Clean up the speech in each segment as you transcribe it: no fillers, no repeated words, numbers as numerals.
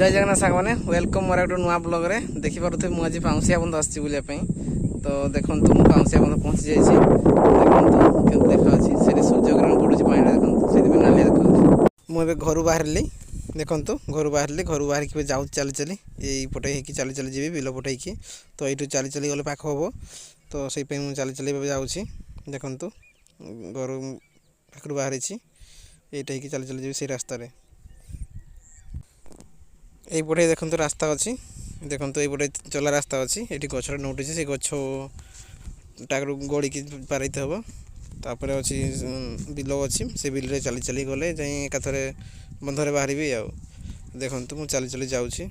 जय जगन्नाथ सांग मैंने वेलकम मोर गोटे नुआ ब्लॉग रे देखि पारुथे मु आज पाउसिया बंध आछि बुलिया पई तो देखंतु मु पाउसिया बंध पहुंच जाइछि देखंतु केन देखा अछि सेठी सूर्य ग्रहण पडुछि पानी रे देखंतु सेठी भी नालिया देखा मु एबे घरु बाहरली देखंतु घरु बाहर के जाउ चली चली एई पटे हे की चली चली जीवी बिलो पटे की तो एठु चली चली गले पाख होबो तो सेई पई मु चली चली जाउछि देखंतु घर पाखरु बाहरिछि एटा हे की चली चली जीवी से रास्ता रे এই পটে দেখন্তু রাস্তা আছে দেখন্তু এই পটে চলা রাস্তা আছে এটি গছর নোটিছে সেই গছ টাকরু গড়ি কি পারাইতে হবো তারপরে আছে বিল আছে সেই বিল রে চালি চালি গলে যাই একাথরে বন্ধরে বাহারিবি আও দেখন্তু মু চালি চালি যাউছি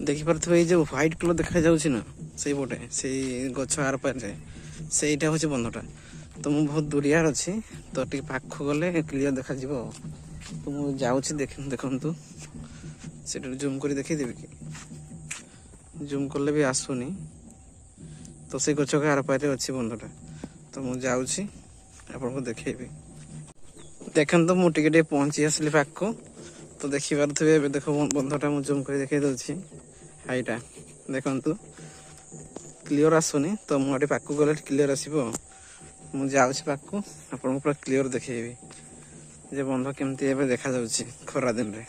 দেখি পারথবে এই যে হোয়াইট কলর দেখা যাଉଛି না সেই পটে সেই গছ আর পারে সেইটা হচ্ছে বন্ধটা তো মু বহুত দূরিয়ার আছে তো টি পাখ গলে ক্লিয়ার দেখা ଯିବ তো মু যাଉଛି দেখন্তু সেটা জুম করে দেখাই দেবে কি জুম করলে भी आसुनी तो से गछ के आर पारे अच्छी बंधटा तो मु जाउछि आपन को देखेबी देखन तो मु टिके पहुंची आसली पाक को तो देखि पारथबे देखो बंधटा मु जूम कर देखाई दउछि हाईटा देखन तो क्लियर आसुनी तो मु अटे पाक गले क्लियर आसीबो मु जाउछि पाक को आपन को पूरा क्लियर देखेबी जे बंध केमती एबे देखा जाउछि खरा दिन रे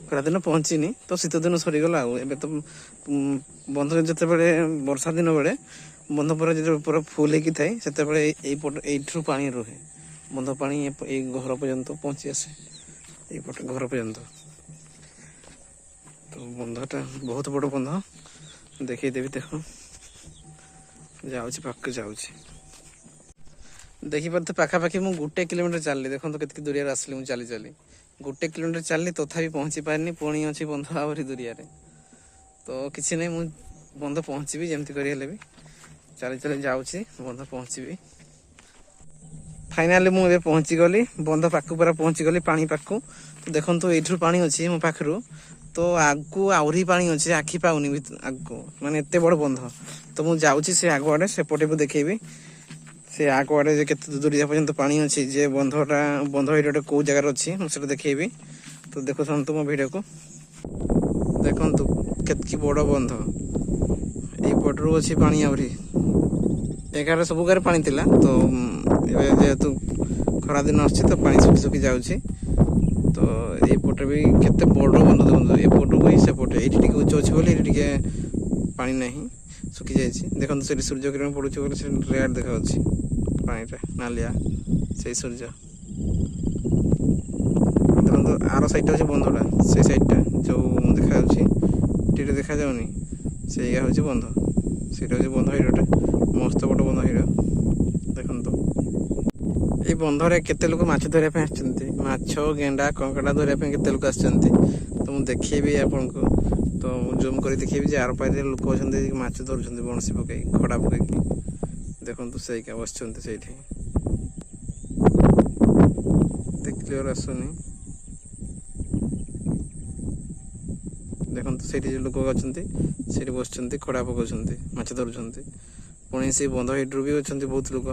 खरा दिन पहुंचीनी तो शीत दिन सरीगला एबे तो बंध जते बेले वर्षा दिन बेले बंध पर जो पूरा फुल होगी थाए सेते बेले एठू पानी रहे बंध पानी ए घर पर्यंत पहुंची आसे ए घर पर्यंत तो बंधटा बहुत बड़ बंध देखई देवी देखो जाउछि पाक जाउछि देखि परते पाखापाखि मु 1 किलोमीटर चलली देखो तो केतकी दूरिया आसली मु चली चली 1 किलोमीटर चलली तथापि पहुंची पारनी पुणी अच्छी बंध आवरी दूरिया रे तो किसी नहीं मु बंध पहुंचबी जेमती करी हेले भी चली चली जाउछि बंध पहुंचबी फाइनली मु ए पहुंची गली बंध पाकु पूरा पहुंची गली पानी पाकु तो देखंतु एठु पानी अछि मो पाखरु तो आगु आवरी पानी अछि आखी पाउनी आगु माने एते बड़ बंध तो मु जाउछि से आगुआडे से पटे भी देखेबी से आगुआडे जे केते दूरिया पर्यंत पानी अछि जे बंध एटा को जगह अछि मु सेटा देखेबी तो देखो संतु मो वीडियो को देखंतु केतकी बड़ बंध ए पटरु अछि पानी आवरी एगारे सब गारे पानी थिला तो जेहेतु खरा दिन अछि तो पानी सुखी सुखी जाउछि तो ए पटे भी केते बड़ बंध देखंतु ए पटु भी से पटे एठी टिके उच्च अछि बोली एठी टिके पानी नहीं सुखी जाइछि देखंतु से सूर्य किरण पडुछि बोली से रेड देखा अछि पानी रे नालिया से सूर्य देखंतु आरो साइड अछि बंधटा से साइडटा जो देखा अछि टिटे देखा जाउनी सेया होछि बंध सेटा होछि बंध हिरोटा मस्त बड़ बंध हिरो देखंतु ए बंधरे केते लोक माछ धरिया पे आछंती माछ गेंडा कंकड़ा धरिया पे केते लोक आछंती तो मु देखेबी आपन को तो जूम कर देखेबी जे आर पारे लोक अछंती माछ धरुछंती बनसी पकई खड़ा पकई देखंतु सेई का बसछंती सेठी देख क्लियर आसुनी देखंतु सेठी लोक अछंती सेठी बसछंती खड़ा पकौछंती माछ धरुछंती पुणी से बंध हेड्रु भी अछंती बहुत लोक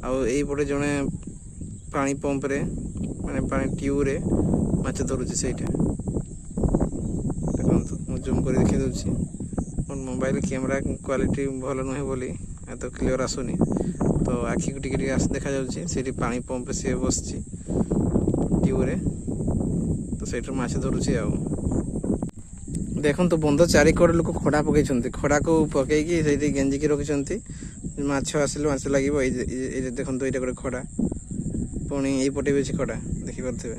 आ एई पटे जणे पानी पंप रे माने पानी ट्यूब रे माछ धरुछि सेठी देखंतु मु जूम कर देखि दउछि मोर मोबाइल कैमरा क्वालिटी भलो नहे बोली तो क्लियर आसुनी तो आखि को टिके आस देखा जाउछि सेठी पानी पंप से बसछि ट्यूब रे तो सेठी माछ धरुछि आ देखंतु बंध चारि कोड लोक खड़ा पकई छंती खड़ा को पकई की सेठी गेंजी की रखि छंती माछ आसिले माछ लागिबो ए देखंतु एटा कोड खड़ा पुणी एई पटे बेछि खड़ा देखि परथबे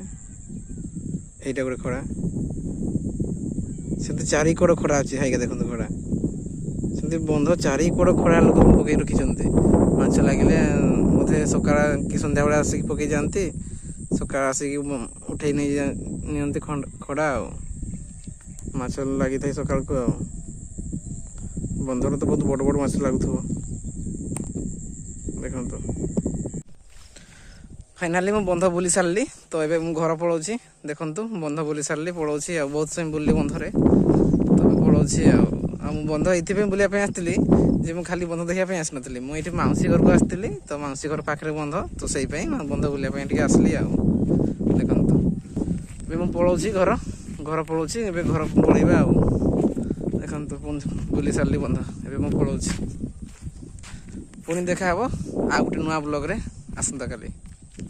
एटा कोड खड़ा सेते चारि कोड खड़ा अछि हाइगा देखंतु खड़ा सेते बंध चारि कोड खड़ा लोक पकई रखि छंती माछ लागिले मोथे सकाळ की संध्या बेला आसी पकई जानती सकाळ आसी उठै नै नियंती खड़ा माछ लगी थाई सकाळ को बंधर तो बहुत बड़ बड़ माछ लागुथबो देखंतु फाइनली मु बंध बुली सारली तो एबे मु घर पळौछि देखंतु बंध बुली सारली पळौछि आ बहुत समय बुलली बंधरे तो पळौछि आ मु बंध एथि पे बुलिया पे आस्तिली जे मु खाली बंध देखिया पे आसनतली मु एठी माउसी घर को आस्तिली तो माउसी घर पाखरे बंध तो सेई पे बंध बुलिया पे टिके आसली आ देखंतु ଏବେ ମୁଁ ପଳାଉଛି ଘର ପଳାଉଛି। ଏବେ ଘର ପଳେଇବା ଆଉ। ଦେଖନ୍ତୁ ବୁଲି ସାରିଲି ବନ୍ଧ। ଏବେ ମୁଁ ପଳାଉଛି। ପୁଣି ଦେଖାହେବ ଆଉ ଗୋଟେ ନୂଆ ବ୍ଲଗ୍ରେ ଆସନ୍ତାକାଲି।